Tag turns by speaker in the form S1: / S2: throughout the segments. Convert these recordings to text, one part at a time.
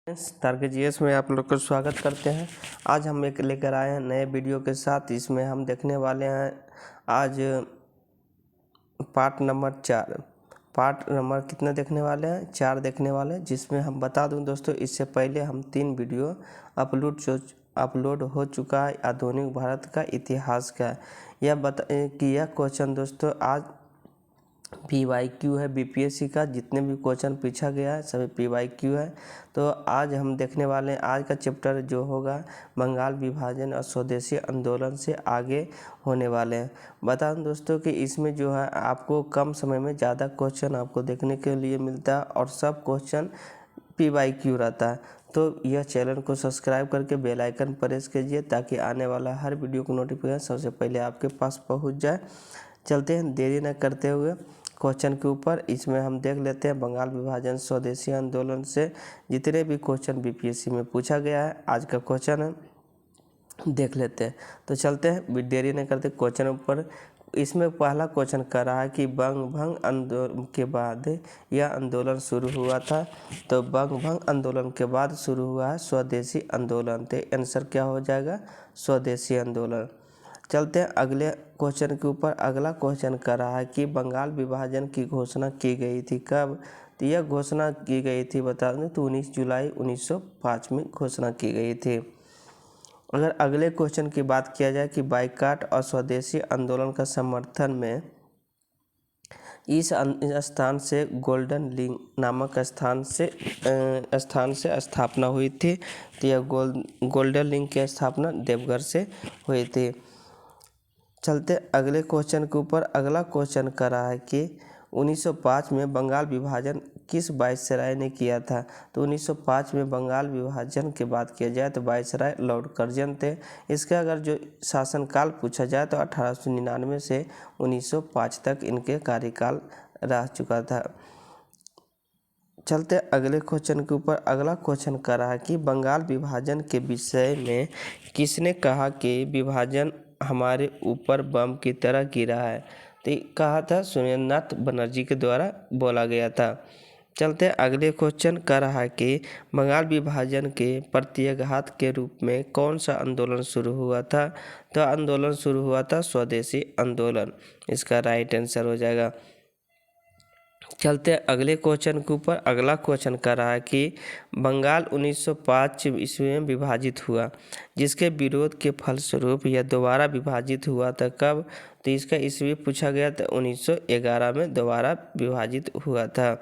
S1: Target GS में आप लोग का स्वागत करते हैं। आज हम एक लेकर आए हैं नए वीडियो के साथ। इसमें हम देखने वाले हैं आज पार्ट नंबर 4। पार्ट नंबर कितने देखने वाले हैं? 4 देखने वाले हैं, जिसमें हम बता दूं दोस्तों, इससे पहले हम 3 वीडियो अपलोड हो चुका है। आधुनिक भारत का इतिहास का यह क्वेश्चन दोस्तों आज PYQ है। बीपीएससी का जितने भी क्वेश्चन पूछा गया है सभी PYQ है। तो आज हम देखने वाले हैं आज का चैप्टर जो होगा बंगाल विभाजन और स्वदेशी आंदोलन से आगे होने वाले हैं। बता दूं दोस्तों कि इसमें जो है आपको कम समय में ज़्यादा क्वेश्चन आपको देखने के लिए मिलता है और सब क्वेश्चन PYQ रहता है। तो यह चैनल को सब्सक्राइब करके बेल आइकन प्रेस कीजिए ताकि आने वाला हर वीडियो को नोटिफिकेशन सबसे पहले आपके पास पहुंच जाए। चलते हैं देरी न करते हुए क्वेश्चन के ऊपर। इसमें हम देख लेते हैं बंगाल विभाजन स्वदेशी आंदोलन से जितने भी क्वेश्चन बीपीएससी में पूछा गया है आज का क्वेश्चन है देख लेते हैं। तो चलते हैं देरी नहीं करते क्वेश्चन ऊपर। इसमें पहला क्वेश्चन कर रहा है कि बंग भंग आंदोलन के बाद यह आंदोलन शुरू हुआ था। तो बंग भंग आंदोलन के बाद शुरू हुआ है स्वदेशी आंदोलन। तो आंसर क्या हो जाएगा? स्वदेशी आंदोलन। चलते हैं अगले क्वेश्चन के ऊपर। अगला क्वेश्चन कर रहा है कि बंगाल विभाजन की घोषणा की गई थी कब? तो यह घोषणा की गई थी बता दें तो 19 जुलाई 1905 में घोषणा की गई थी। अगर अगले क्वेश्चन की बात किया जाए कि बाइकाट और स्वदेशी आंदोलन का समर्थन में इस स्थान से गोल्डन लिंक नामक स्थान से स्थापना हुई थी। तो यह गोल्डन लिंक की स्थापना देवघर से हुई थी। चलते अगले क्वेश्चन के ऊपर। अगला क्वेश्चन कर रहा है कि 1905 में बंगाल विभाजन किस वायसराय ने किया था? तो 1905 में बंगाल विभाजन की बात किया जाए तो वायसराय लॉर्ड कर्जन थे। इसका अगर जो शासनकाल पूछा जाए तो 1899 से 1905 तक इनके कार्यकाल रह चुका था। चलते अगले क्वेश्चन के ऊपर। अगला क्वेश्चन कर रहा है कि बंगाल विभाजन के विषय में किसने कहा कि विभाजन हमारे ऊपर बम की तरह गिरा है? तो कहा था सुरेंद्रनाथ बनर्जी के द्वारा बोला गया था। चलते अगले क्वेश्चन कर रहा है कि बंगाल विभाजन के प्रत्याघात के रूप में कौन सा आंदोलन शुरू हुआ था? तो आंदोलन शुरू हुआ था स्वदेशी आंदोलन। इसका राइट आंसर हो जाएगा। चलते अगले क्वेश्चन के ऊपर। अगला क्वेश्चन कर रहा है कि बंगाल 1905 ईस्वी में विभाजित हुआ, जिसके विरोध के फलस्वरूप यह दोबारा विभाजित हुआ था कब? तो इसका ईस्वी पूछा गया था 1911 में दोबारा विभाजित हुआ था।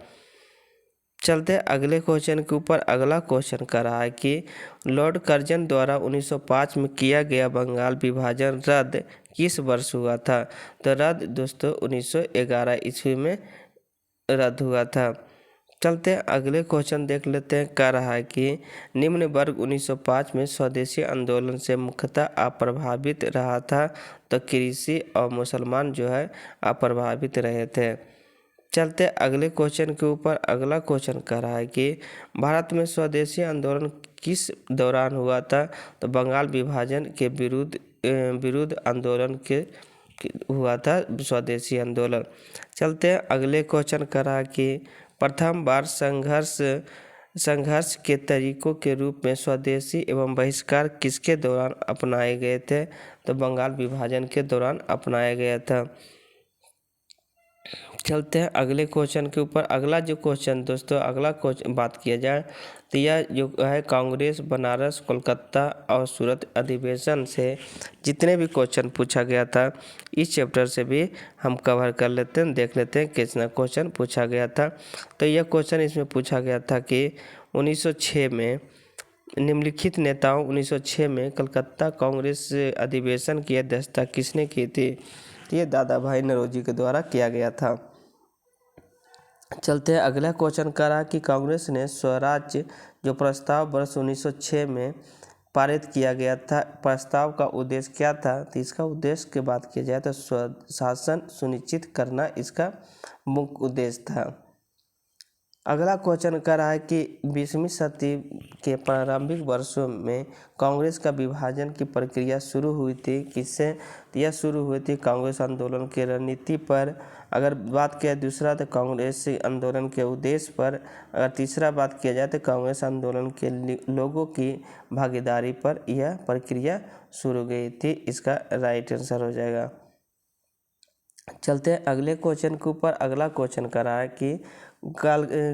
S1: चलते अगले क्वेश्चन के ऊपर। अगला क्वेश्चन कर रहा है कि लॉर्ड कर्जन द्वारा 1905 में किया गया बंगाल विभाजन रद्द किस वर्ष हुआ था? तो रद्द दोस्तों 1911 ईस्वी में रद्द हुआ था। चलते अगले क्वेश्चन देख लेते हैं। कह रहा है कि निम्न वर्ग 1905 में स्वदेशी आंदोलन से मुख्यतः अप्रभावित रहा था। तो कृषि और मुसलमान जो है अप्रभावित रहे थे। चलते अगले क्वेश्चन के ऊपर। अगला क्वेश्चन कह रहा है कि भारत में स्वदेशी आंदोलन किस दौरान हुआ था? तो बंगाल विभाजन के विरुद्ध आंदोलन के हुआ था स्वदेशी आंदोलन। चलते हैं अगले क्वेश्चन कर रहा है कि प्रथम बार संघर्ष के तरीकों के रूप में स्वदेशी एवं बहिष्कार किसके दौरान अपनाए गए थे? तो बंगाल विभाजन के दौरान अपनाया गया था। चलते हैं अगले क्वेश्चन के ऊपर। अगला जो क्वेश्चन दोस्तों अगला क्वेश्चन बात किया जाए तो यह जो है कांग्रेस बनारस कोलकाता और सूरत अधिवेशन से जितने भी क्वेश्चन पूछा गया था इस चैप्टर से भी हम कवर कर लेते हैं, देख लेते हैं कितना क्वेश्चन पूछा गया था। तो यह क्वेश्चन इसमें पूछा गया था कि 1906 में निम्नलिखित नेताओं 1906 में कलकत्ता कांग्रेस अधिवेशन की अध्यक्षता किसने की थी? ये दादा भाई नौरोजी के द्वारा किया गया था। चलते हैं अगला क्वेश्चन कर रहा कि कांग्रेस ने स्वराज्य जो प्रस्ताव वर्ष 1906 में पारित किया गया था, प्रस्ताव का उद्देश्य क्या था? तो इसका उद्देश्य की बात की जाए तो स्वशासन सुनिश्चित करना इसका मुख्य उद्देश्य था। अगला क्वेश्चन कर रहा है कि 20वीं सदी के प्रारंभिक वर्षों में कांग्रेस का विभाजन की प्रक्रिया शुरू हुई थी किससे? यह शुरू हुई थी कांग्रेस आंदोलन की रणनीति पर अगर बात किया दूसरा तो कांग्रेसी आंदोलन के उद्देश्य पर, अगर तीसरा बात किया जाए तो कांग्रेस आंदोलन के लोगों की भागीदारी पर यह प्रक्रिया शुरू गई थी। इसका राइट आंसर हो जाएगा। चलते हैं अगले क्वेश्चन के ऊपर। अगला क्वेश्चन कर रहा है कि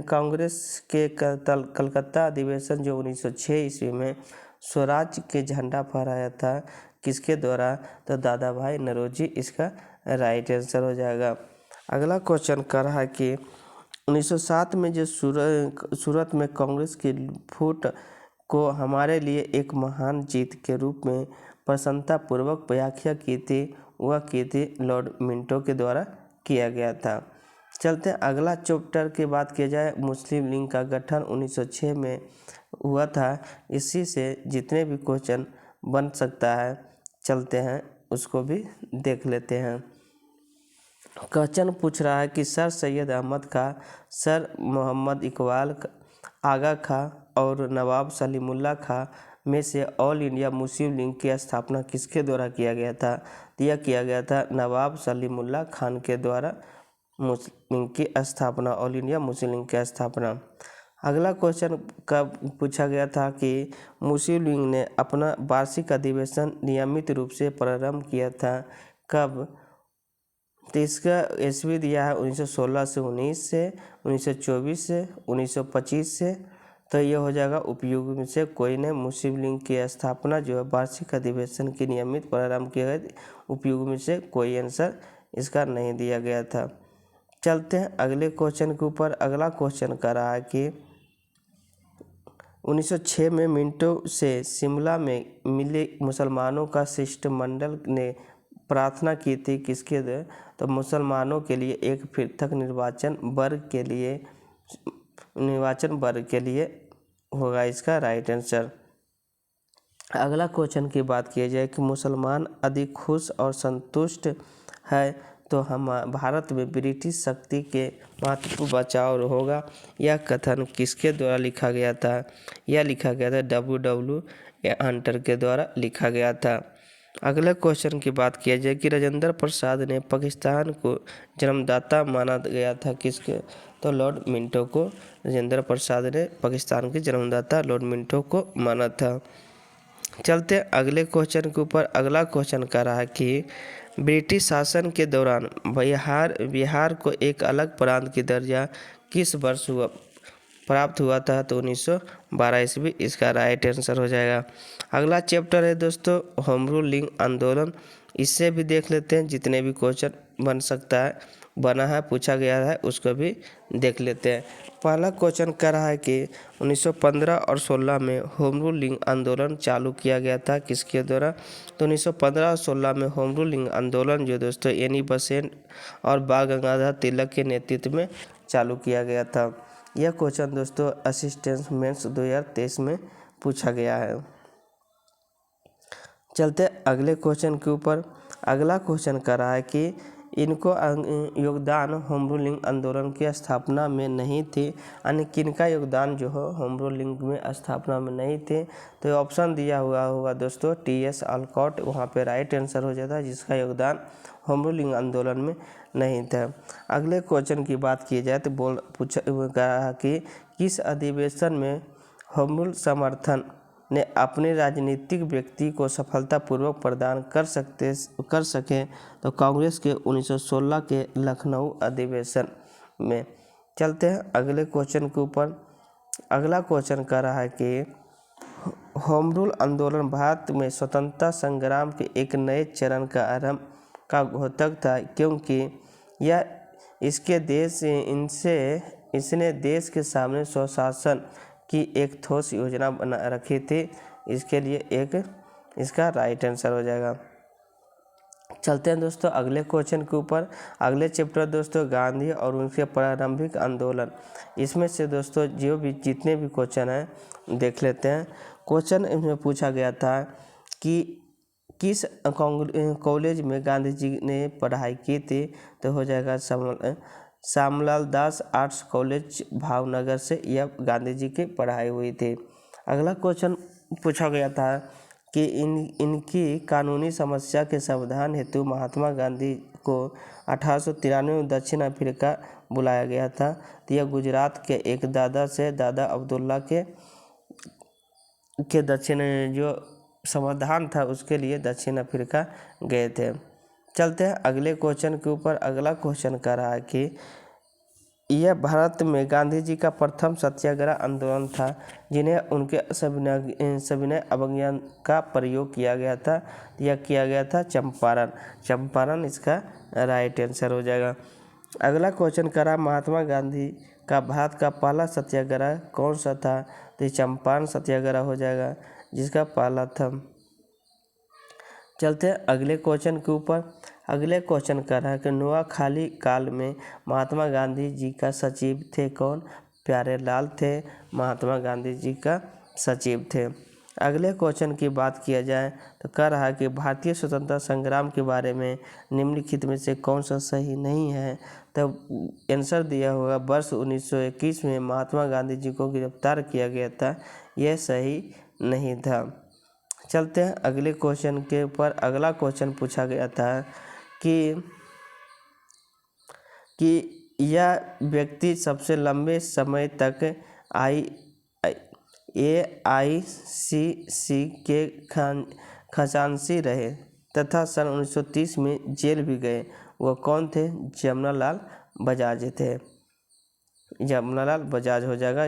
S1: कांग्रेस के कलकत्ता अधिवेशन जो 1906 ईस्वी में स्वराज के झंडा फहराया था किसके द्वारा, तो दादा भाई नौरोजी। इसका राइट आंसर हो जाएगा। अगला क्वेश्चन कर रहा है कि 1907 में जो सूरत में कांग्रेस की फूट को हमारे लिए एक महान जीत के रूप में प्रसन्नतापूर्वक व्याख्या की थी, वह की थी लॉर्ड मिंटो के द्वारा किया गया था। चलते हैं अगला चैप्टर की बात किया जाए। मुस्लिम लीग का गठन 1906 में हुआ था। इसी से जितने भी क्वेश्चन बन सकता है, चलते हैं उसको भी देख लेते हैं। क्वेश्चन पूछ रहा है कि सर सैयद अहमद खां, सर मोहम्मद इकबाल आगा खां और नवाब सलीमुल्लाह खां में से ऑल इंडिया मुस्लिम लीग की स्थापना किसके द्वारा किया गया था, यह किया गया था नवाब सलीमुल्लाह खान के द्वारा मुस्लिम लीग की स्थापना, ऑल इंडिया मुस्लिम लीग की स्थापना। अगला क्वेश्चन कब पूछा गया था कि मुस्लिम लीग ने अपना वार्षिक अधिवेशन नियमित रूप से प्रारंभ किया था, कब, तो इसका ईस्वी दिया है 1916 से 19 से, 1924 से, 1925 से। तो यह हो जाएगा उपयुक्त में से कोई ने मुस्लिम लीग की स्थापना जो है वार्षिक अधिवेशन की नियमित प्रारंभ किया गया, उपयुक्त में से कोई आंसर इसका नहीं दिया गया था। चलते हैं अगले क्वेश्चन के ऊपर। अगला क्वेश्चन कर रहा है कि 1906 में मिंटो से शिमला में मिले मुसलमानों का शिष्टमंडल ने प्रार्थना की थी किसके लिए, तो मुसलमानों के लिए एक पृथक निर्वाचन वर्ग के लिए होगा इसका राइट आंसर। अगला क्वेश्चन की बात की जाए कि मुसलमान अधिक खुश और संतुष्ट है तो हम भारत में ब्रिटिश शक्ति के महत्व बचाव होगा, यह कथन किसके द्वारा लिखा गया था, यह लिखा गया था W हंटर के द्वारा लिखा गया था। अगले क्वेश्चन की बात किया जाए कि राजेंद्र प्रसाद ने पाकिस्तान को जन्मदाता माना गया था किसके, तो लॉर्ड मिंटो को राजेंद्र प्रसाद ने पाकिस्तान के जन्मदाता लॉर्ड मिंटो को माना था। चलते अगले क्वेश्चन के ऊपर। अगला क्वेश्चन कह रहा है कि ब्रिटिश शासन के दौरान बिहार को एक अलग प्रांत की दर्जा किस वर्ष प्राप्त हुआ था, तो 1912 ईस्वी। इसका राइट आंसर हो जाएगा। अगला चैप्टर है दोस्तों होम रूल लीग आंदोलन। इससे भी देख लेते हैं जितने भी क्वेश्चन बन सकता है, बना है, पूछा गया है, उसको भी देख लेते हैं। पहला क्वेश्चन कह रहा है कि 1915 और 16 में होम रूल लीग आंदोलन चालू किया गया था किसके द्वारा, तो 1915 और 16 में होम रूल लीग आंदोलन जो दोस्तों एनी बेसेंट और बाल गंगाधर तिलक के नेतृत्व में चालू किया गया था। यह क्वेश्चन दोस्तों असिस्टेंट मेंस 2023 में पूछा गया है। चलते अगले क्वेश्चन के ऊपर। अगला क्वेश्चन कर रहा है कि इनको योगदान होम रूल लीग आंदोलन की स्थापना में नहीं थे, यानी किनका योगदान जो है होम रूल लीग में स्थापना में नहीं थे, तो ऑप्शन दिया हुआ होगा दोस्तों TS ऑलकॉट, वहाँ पे राइट आंसर हो जाता है जिसका योगदान होम रूल लीग आंदोलन में नहीं था। अगले क्वेश्चन की बात की जाए तो पूछा गया कि किस अधिवेशन में होम रूल समर्थन ने अपने राजनीतिक व्यक्ति को सफलतापूर्वक प्रदान कर सके, तो कांग्रेस के 1916 के लखनऊ अधिवेशन में। चलते हैं अगले क्वेश्चन के ऊपर। अगला क्वेश्चन कह रहा है कि होम रूल आंदोलन भारत में स्वतंत्रता संग्राम के एक नए चरण का आरंभ का घोतक था, क्योंकि यह इसने देश के सामने स्वशासन की एक ठोस योजना बना रखी थी। इसके लिए इसका राइट आंसर हो जाएगा। चलते हैं दोस्तों अगले क्वेश्चन के ऊपर। अगले चैप्टर दोस्तों गांधी और उनके प्रारंभिक आंदोलन। इसमें से दोस्तों जितने भी क्वेश्चन हैं देख लेते हैं। क्वेश्चन इसमें पूछा गया था कि किस कॉलेज में गांधी जी ने पढ़ाई की थी, तो हो जाएगा श्यामलाल दास आर्ट्स कॉलेज भावनगर से यह गांधी जी की पढ़ाई हुई थी। अगला क्वेश्चन पूछा गया था कि इनकी कानूनी समस्या के समाधान हेतु महात्मा गांधी को 1893 में दक्षिण अफ्रीका बुलाया गया था। तो यह गुजरात के एक दादा से दादा अब्दुल्ला के दक्षिण जो समाधान था उसके लिए दक्षिण अफ्रीका गए थे। चलते हैं अगले क्वेश्चन के ऊपर। अगला क्वेश्चन कह रहा है कि यह भारत में गांधी जी का प्रथम सत्याग्रह आंदोलन था जिन्हें उनके सविनय अवज्ञा का प्रयोग किया गया था। यह किया गया था चंपारण इसका राइट आंसर हो जाएगा। अगला क्वेश्चन करा महात्मा गांधी का भारत का पहला सत्याग्रह कौन सा था। तो चंपारण सत्याग्रह हो जाएगा जिसका पहला था। चलते हैं अगले क्वेश्चन के ऊपर। अगले क्वेश्चन कर रहा है कि नोआखाली काल में महात्मा गांधी जी का सचिव थे कौन। प्यारेलाल थे महात्मा गांधी जी का सचिव थे। अगले क्वेश्चन की बात किया जाए तो कह रहा है कि भारतीय स्वतंत्रता संग्राम के बारे में निम्नलिखित में से कौन सा सही नहीं है। तब आंसर दिया होगा वर्ष 1921 में महात्मा गांधी जी को गिरफ्तार किया गया था, यह सही नहीं था। चलते हैं अगले क्वेश्चन के ऊपर। अगला क्वेश्चन पूछा गया था कि यह व्यक्ति सबसे लंबे समय तक AICC के खजांची रहे तथा सन 1930 में जेल भी गए। वह कौन थे। जमनालाल बजाज थे। जमनालाल बजाज हो जाएगा।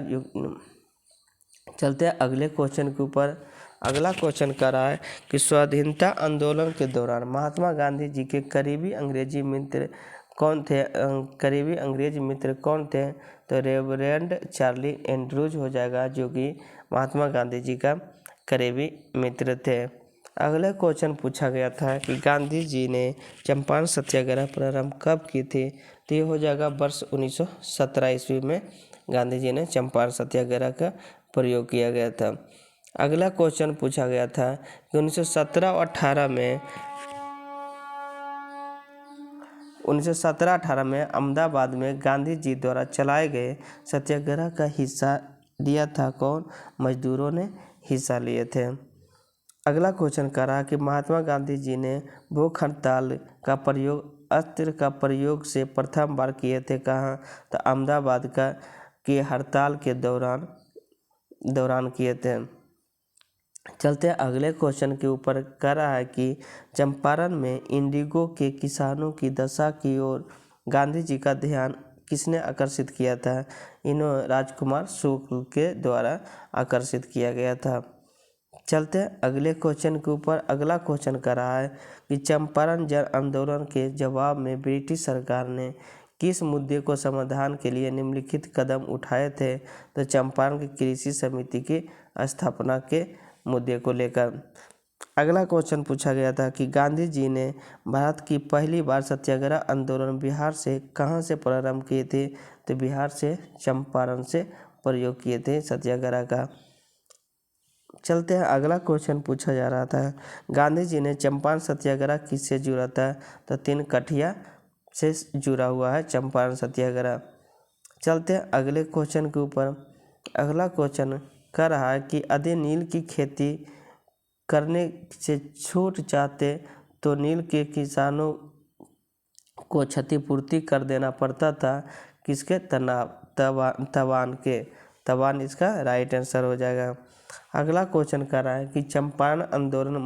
S1: चलते हैं अगले क्वेश्चन के ऊपर। अगला क्वेश्चन कर रहा है कि स्वाधीनता आंदोलन के दौरान महात्मा गांधी जी के करीबी अंग्रेजी मित्र कौन थे। करीबी अंग्रेज मित्र कौन थे। तो रेवरेंड चार्ली एंड्रूज हो जाएगा जो कि महात्मा गांधी जी का करीबी मित्र थे। अगला क्वेश्चन पूछा गया था कि गांधी जी ने चंपारण सत्याग्रह प्रारंभ कब की थी। तो ये हो जाएगा वर्ष 1917 ईस्वी में गांधी जी ने चंपारण सत्याग्रह का प्रयोग किया गया था। अगला क्वेश्चन पूछा गया था कि 1917 और 18 में अहमदाबाद में गांधी जी द्वारा चलाए गए सत्याग्रह का हिस्सा लिया था कौन। मजदूरों ने हिस्सा लिए थे। अगला क्वेश्चन कर रहा है कि महात्मा गांधी जी ने भूख हड़ताल का प्रयोग अस्त्र का प्रयोग से प्रथम बार किए थे कहाँ। तो अहमदाबाद की हड़ताल के दौरान किए थे। चलते हैं अगले क्वेश्चन के ऊपर। कह रहा है कि चंपारण में इंडिगो के किसानों की दशा की ओर गांधी जी का ध्यान किसने आकर्षित किया था। इन्हें राजकुमार शुक्ल के द्वारा आकर्षित किया गया था। चलते हैं अगले क्वेश्चन के ऊपर। अगला क्वेश्चन कर रहा है कि चंपारण जन आंदोलन के जवाब में ब्रिटिश सरकार ने किस मुद्दे को समाधान के लिए निम्नलिखित कदम उठाए थे। तो चंपारण की कृषि समिति की स्थापना के मुद्दे को लेकर। अगला क्वेश्चन पूछा गया था कि गांधी जी ने भारत की पहली बार सत्याग्रह आंदोलन बिहार से कहां से प्रारंभ किए थे। तो बिहार से चंपारण से प्रयोग किए थे सत्याग्रह का। चलते हैं अगला क्वेश्चन पूछा जा रहा था गांधी जी ने चंपारण सत्याग्रह किससे जुड़ा था। तो 3 कठिया से जुड़ा हुआ है चंपारण सत्याग्रह। चलते हैं अगले क्वेश्चन के ऊपर। अगला क्वेश्चन कह रहा है कि यदि नील की खेती करने से छूट चाहते तो नील के किसानों को क्षतिपूर्ति कर देना पड़ता था किसके। तवान इसका राइट आंसर हो जाएगा। अगला क्वेश्चन कर रहा है कि चंपारण आंदोलन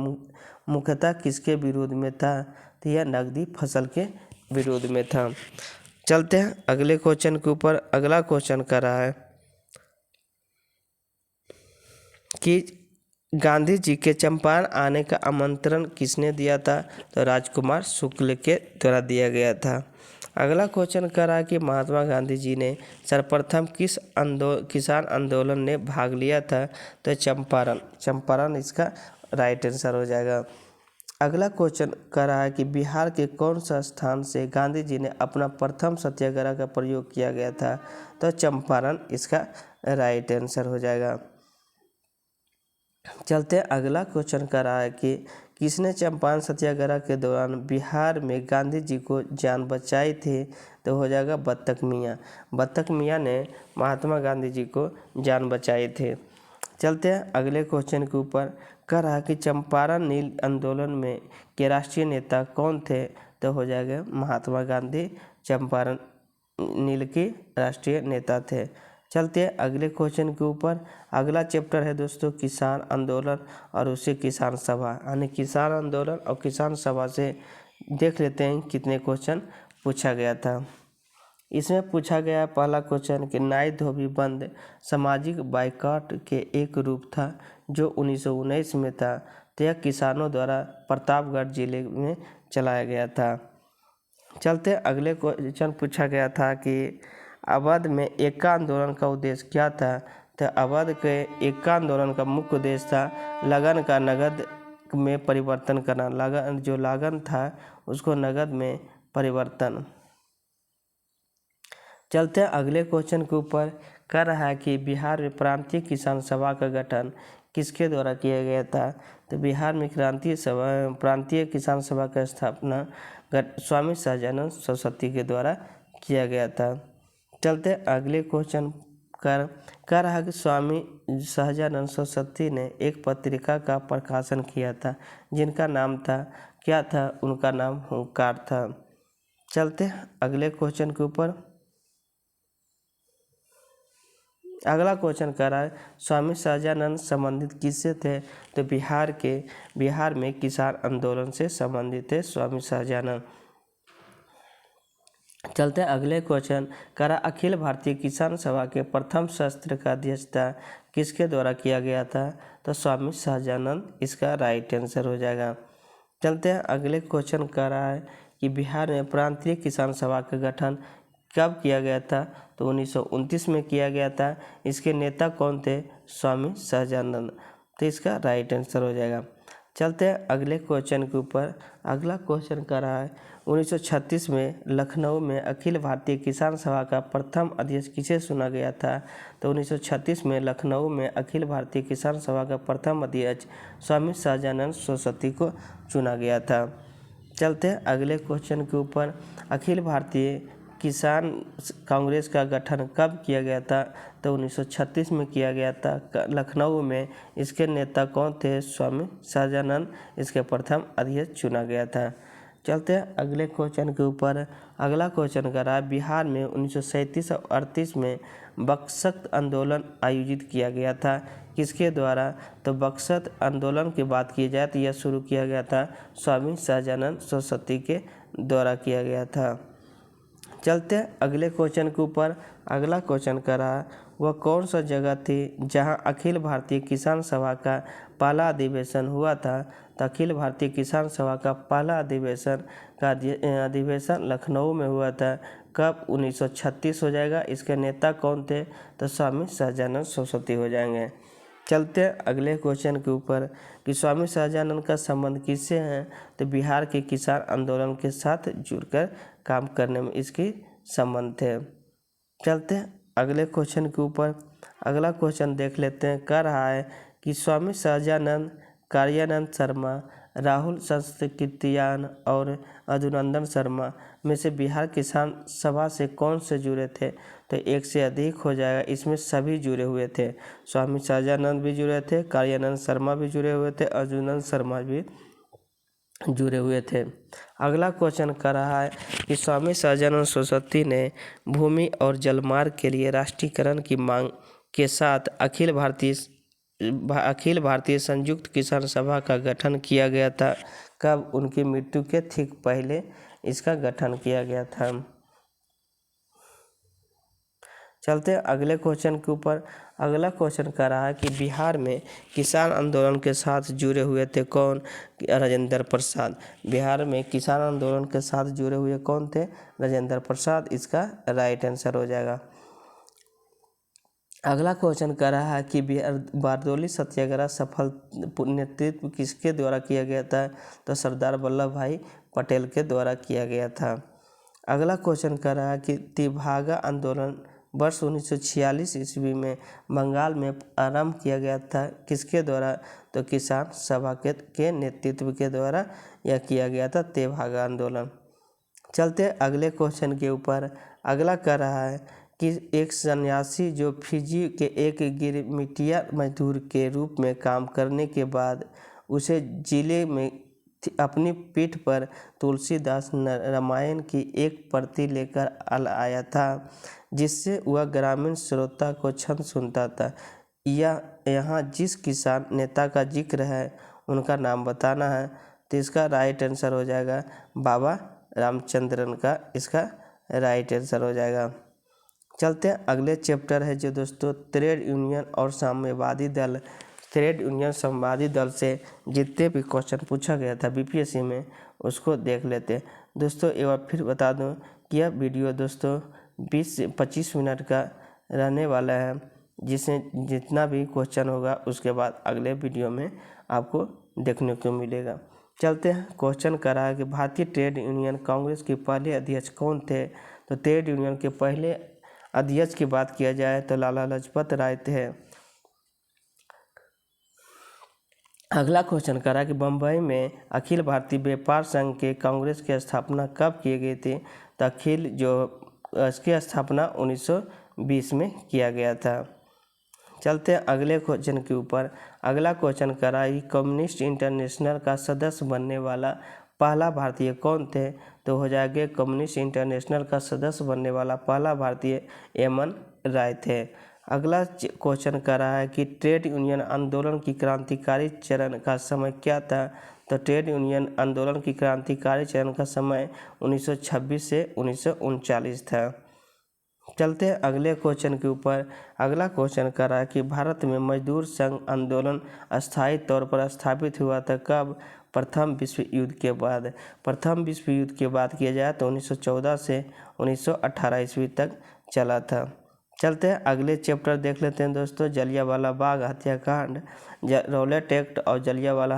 S1: मुख्यतः किसके विरोध में था। तो यह नकदी फसल के विरोध में था। चलते हैं अगले क्वेश्चन के ऊपर। अगला क्वेश्चन कर रहा है कि गांधी जी के चंपारण आने का आमंत्रण किसने दिया था। तो राजकुमार शुक्ल के द्वारा दिया गया था। अगला क्वेश्चन कर रहा है कि महात्मा गांधी जी ने सर्वप्रथम किस किसान आंदोलन ने भाग लिया था। तो चंपारण इसका राइट आंसर हो जाएगा। अगला क्वेश्चन कर रहा है कि बिहार के कौन सा स्थान से गांधी जी ने अपना प्रथम सत्याग्रह का प्रयोग किया गया था। तो चंपारण इसका राइट आंसर हो जाएगा। चलते अगला क्वेश्चन कर रहा है कि किसने चंपारण सत्याग्रह के दौरान बिहार में गांधी जी को जान बचाई थी। तो हो जाएगा बत्तख मियाँ ने महात्मा गांधी जी को जान बचाई थी। चलते हैं अगले क्वेश्चन के ऊपर। कह रहा है कि चंपारण नील आंदोलन में के राष्ट्रीय नेता कौन थे? तो हो जाएगा महात्मा गांधी चंपारण नील के राष्ट्रीय नेता थे। चलते हैं अगले क्वेश्चन के ऊपर। अगला चैप्टर है दोस्तों किसान आंदोलन और उससे किसान सभा, यानी किसान आंदोलन और किसान सभा से देख लेते हैं कितने क्वेश्चन पूछा गया था। इसमें पूछा गया पहला क्वेश्चन कि नाई धोबी बंद सामाजिक बाइकॉट के एक रूप था जो 1919 में था, तो यह किसानों द्वारा प्रतापगढ़ जिले में चलाया गया था। चलते अगले क्वेश्चन पूछा गया था कि अवध में एका आंदोलन का उद्देश्य क्या था? तो अवध के एका आंदोलन का मुख्य उद्देश्य था लगन का नगद में परिवर्तन करना, लागन था उसको नगद में परिवर्तन। चलते हैं अगले क्वेश्चन के ऊपर। कह रहा है कि बिहार में प्रांतीय किसान सभा का गठन किसके द्वारा किया गया था? तो बिहार में प्रांतीय किसान सभा का स्थापना स्वामी सहजानंद सरस्वती के द्वारा किया गया था। चलते अगले क्वेश्चन कह रहा है कि स्वामी सहजानंद सरस्वती ने एक पत्रिका का प्रकाशन किया था जिनका नाम था, क्या था? उनका नाम हुंकार था। चलते अगले क्वेश्चन के ऊपर। अगला क्वेश्चन कह रहा है स्वामी सहजानंद संबंधित किससे थे? तो बिहार में किसान आंदोलन से संबंधित थे स्वामी सहजानंद। चलते अगले क्वेश्चन कह रहा अखिल भारतीय किसान सभा के प्रथम सत्र का अध्यक्षता किसके द्वारा किया गया था? तो स्वामी सहजानंद इसका राइट आंसर हो जाएगा। चलते हैं अगले क्वेश्चन कह रहा है कि बिहार में प्रांतीय किसान सभा का गठन कब किया गया था? तो 1929 में किया गया था। इसके नेता कौन थे? स्वामी सहजानंद, तो इसका राइट आंसर हो जाएगा। चलते हैं अगले क्वेश्चन के ऊपर। अगला क्वेश्चन कर रहा है 1936 में लखनऊ में अखिल भारतीय किसान सभा का प्रथम अध्यक्ष किसे चुना गया था? तो 1936 में लखनऊ में अखिल भारतीय किसान सभा का प्रथम अध्यक्ष स्वामी सहजानंद सरस्वती को चुना गया था। चलते हैं अगले क्वेश्चन के ऊपर। अखिल भारतीय किसान कांग्रेस का गठन कब किया गया था? तो 1936 में किया गया था लखनऊ में। इसके नेता कौन थे? स्वामी सहजानंद इसके प्रथम अध्यक्ष चुना गया था। चलते हैं अगले क्वेश्चन के ऊपर। अगला क्वेश्चन कर रहा है बिहार में 1937 और 38 में बक्सर आंदोलन आयोजित किया गया था किसके द्वारा? तो बक्सर आंदोलन की बात की जाए तो यह शुरू किया गया था स्वामी सहजानंद सरस्वती के द्वारा किया गया था। चलते हैं अगले क्वेश्चन के ऊपर। अगला क्वेश्चन कर रहा है वह कौन सा जगह थी जहां अखिल भारतीय किसान सभा का पहला अधिवेशन हुआ था? तो अखिल भारतीय किसान सभा का पहला अधिवेशन लखनऊ में हुआ था। कब? 1936 हो जाएगा। इसके नेता कौन थे? तो स्वामी सहजानंद सरस्वती हो जाएंगे। चलते हैं अगले क्वेश्चन के ऊपर कि स्वामी सहजानंद का संबंध किससे है? तो बिहार के किसान आंदोलन के साथ जुड़कर काम करने में इसकी संबंध थे। चलते हैं अगले क्वेश्चन के ऊपर। अगला क्वेश्चन देख लेते हैं। कह रहा है कि स्वामी सहजानंद, कार्यानंद शर्मा, राहुल संस्कृतियान और अधुनंदन शर्मा में से बिहार किसान सभा से कौन से जुड़े थे? तो एक से अधिक हो जाएगा। इसमें सभी जुड़े हुए थे। स्वामी सहजानंद भी जुड़े थे, कार्यानंद शर्मा भी जुड़े हुए थे, अधुनंदन शर्मा भी जुड़े हुए थे। अगला क्वेश्चन कर रहा है कि स्वामी सहजानंद सरस्वती ने भूमि और जलमार्ग के लिए राष्ट्रीयकरण की मांग के साथ अखिल भारतीय संयुक्त किसान सभा का गठन किया गया था। कब? उनकी मृत्यु के ठीक पहले इसका गठन किया गया था। चलते हैं अगले क्वेश्चन के ऊपर। अगला क्वेश्चन कह रहा है कि बिहार में किसान आंदोलन के साथ जुड़े हुए थे कौन? राजेंद्र प्रसाद। बिहार में किसान आंदोलन के साथ जुड़े हुए कौन थे? राजेंद्र प्रसाद इसका राइट आंसर हो जाएगा। अगला क्वेश्चन कह रहा है कि बारदौली सत्याग्रह सफल नेतृत्व किसके द्वारा किया गया था? तो सरदार वल्लभ भाई पटेल के द्वारा किया गया था। अगला क्वेश्चन कह रहा है कि तेभागा आंदोलन वर्ष 1946 ईस्वी में बंगाल में आरंभ किया गया था किसके द्वारा? तो किसान सभा के नेतृत्व के द्वारा यह किया गया था तेभागा आंदोलन। चलते अगले क्वेश्चन के ऊपर। अगला कह रहा है कि एक सन्यासी जो फिजी के एक गिरमिटिया मजदूर के रूप में काम करने के बाद उसे जिले में अपनी पीठ पर तुलसीदास रामायण की एक प्रति लेकर आया था, जिससे वह ग्रामीण श्रोता को छंद सुनता था। यहाँ जिस किसान नेता का जिक्र है उनका नाम बताना है, तो इसका राइट आंसर हो जाएगा बाबा रामचंद्रन का इसका राइट आंसर हो जाएगा। चलते हैं अगले चैप्टर है जो दोस्तों ट्रेड यूनियन और साम्यवादी दल। ट्रेड यूनियन साम्यवादी दल से जितने भी क्वेश्चन पूछा गया था बीपीएससी में उसको देख लेते हैं। दोस्तों एक बार फिर बता दूं कि यह वीडियो दोस्तों 20 से 25 मिनट का रहने वाला है, जिसमें जितना भी क्वेश्चन होगा उसके बाद अगले वीडियो में आपको देखने को मिलेगा। चलते हैं क्वेश्चन करा है कि भारतीय ट्रेड यूनियन कांग्रेस के पहले अध्यक्ष कौन थे। तो ट्रेड यूनियन के पहले अध्यक्ष की बात किया जाए तो लाला लाजपत राय थे। अगला क्वेश्चन करा कि बम्बई में अखिल भारतीय व्यापार संघ के कांग्रेस की स्थापना कब की गई थी। तो अखिल जो इसकी स्थापना 1920 में किया गया था। चलते हैं अगले क्वेश्चन के ऊपर। अगला क्वेश्चन करा कि कम्युनिस्ट इंटरनेशनल का सदस्य बनने वाला पहला भारतीय कौन थे। तो हो जाएगा कम्युनिस्ट इंटरनेशनल का सदस्य बनने वाला पहला भारतीय एमएन राय थे। अगला क्वेश्चन कर रहा है कि ट्रेड यूनियन आंदोलन की क्रांतिकारी चरण का समय क्या था। तो ट्रेड यूनियन आंदोलन की क्रांतिकारी चरण का समय 1926 से 1939 था। चलते हैं अगले क्वेश्चन के ऊपर। अगला क्वेश्चन कर रहा है कि भारत में मजदूर संघ आंदोलन अस्थायी तौर पर स्थापित हुआ था कब। प्रथम विश्व युद्ध के बाद। प्रथम विश्व युद्ध के बाद किया जाए तो 1914 से 1918 ईस्वी तक चला था। चलते हैं अगले चैप्टर देख लेते हैं दोस्तों। जलियांवाला बाग हत्याकांड। रौलट एक्ट और जलियांवाला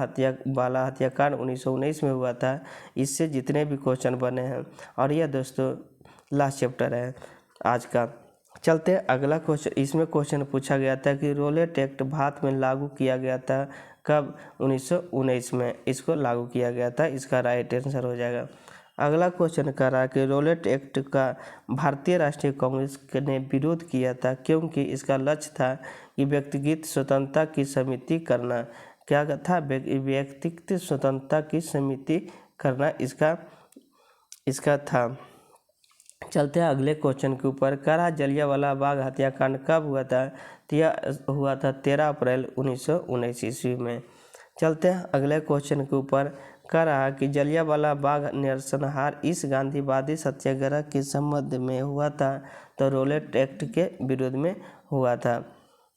S1: हत्याकांड 1919 में हुआ था। इससे जितने भी क्वेश्चन बने हैं और यह दोस्तों लास्ट चैप्टर है आज का। चलते हैं अगला क्वेश्चन। इसमें क्वेश्चन पूछा गया था कि रौलट एक्ट भारत में लागू किया गया था कब। 1919 में इसको लागू किया गया था। इसका राइट आंसर हो जाएगा। अगला क्वेश्चन कर रहा है कि रौलट एक्ट का भारतीय राष्ट्रीय कांग्रेस ने विरोध किया था क्योंकि इसका लक्ष्य था कि व्यक्तिगत स्वतंत्रता की समिति करना। क्या था। व्यक्तिगत स्वतंत्रता की समिति करना इसका था। चलते हैं अगले क्वेश्चन के ऊपर। करा जलियांवाला बाग हत्याकांड कब हुआ था। तो यह हुआ था 13 अप्रैल 1919 ईस्वी में। चलते हैं अगले क्वेश्चन के ऊपर। कह रहा कि जलियांवाला बाग नरसंहार इस गांधीवादी सत्याग्रह के संबंध में हुआ था। तो रौलट एक्ट के विरोध में हुआ था।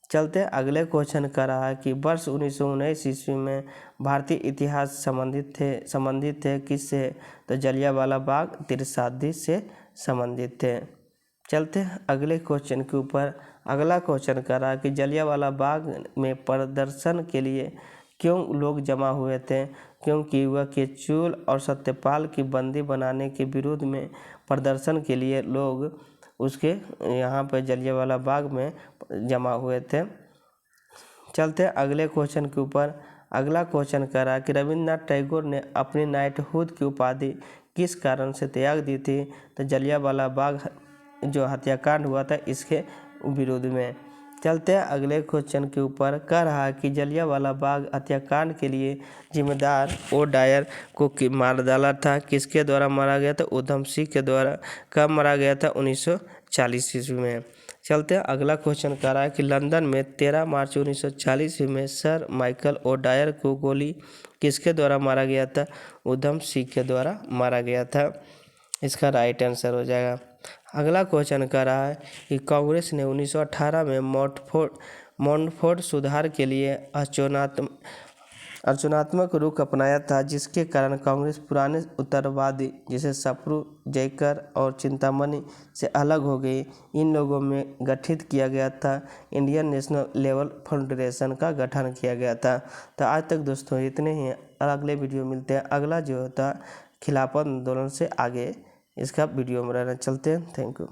S1: चलते अगले क्वेश्चन कर रहा है कि वर्ष 1919 ईस्वी में भारतीय इतिहास संबंधित थे किससे। तो जलियांवाला बाग त्रसादी से संबंधित थे। चलते अगले क्वेश्चन के ऊपर। अगला क्वेश्चन कर रहा है कि जलियांवाला बाग में प्रदर्शन के लिए क्यों लोग जमा हुए थे। क्योंकि वह केचुल और सत्यपाल की बंदी बनाने के विरोध में प्रदर्शन के लिए लोग उसके यहाँ पर जलियांवाला बाग में जमा हुए थे। चलते अगले क्वेश्चन के ऊपर। अगला क्वेश्चन कह रहा है कि रविंद्रनाथ टैगोर ने अपनी नाइटहुड की उपाधि किस कारण से त्याग दी थी। तो जलियांवाला बाग जो हत्याकांड हुआ था इसके विरोध में। चलते हैं अगले क्वेश्चन के ऊपर। कह रहा है कि जलियांवाला बाग हत्याकांड के लिए जिम्मेदार ओ डायर को मार डाला था। किसके द्वारा मारा गया था। उधम सिंह के द्वारा। कब मारा गया था। 1940 ईस्वी में। चलते हैं अगला क्वेश्चन कह रहा है कि लंदन में 13 मार्च 1940 ईस्वी में सर माइकल ओ डायर को गोली किसके द्वारा मारा गया था। उधम सिंह के द्वारा मारा गया था। इसका राइट आंसर हो जाएगा। अगला क्वेश्चन कह रहा है कि कांग्रेस ने 1918 में मॉन्टफोर्ट सुधार के लिए आचरणात्मक रुख अपनाया था, जिसके कारण कांग्रेस पुराने उत्तरवादी जैसे सप्रू, जयकर और चिंतामणि से अलग हो गई। इन लोगों में गठित किया गया था इंडियन नेशनल लेवल फाउंडेशन का गठन किया गया था। तो आज तक दोस्तों इतने ही। अगले वीडियो मिलते हैं। अगला जो होता खिलाफत आंदोलन से आगे इसका वीडियो में रहना। चलते हैं। Thank you.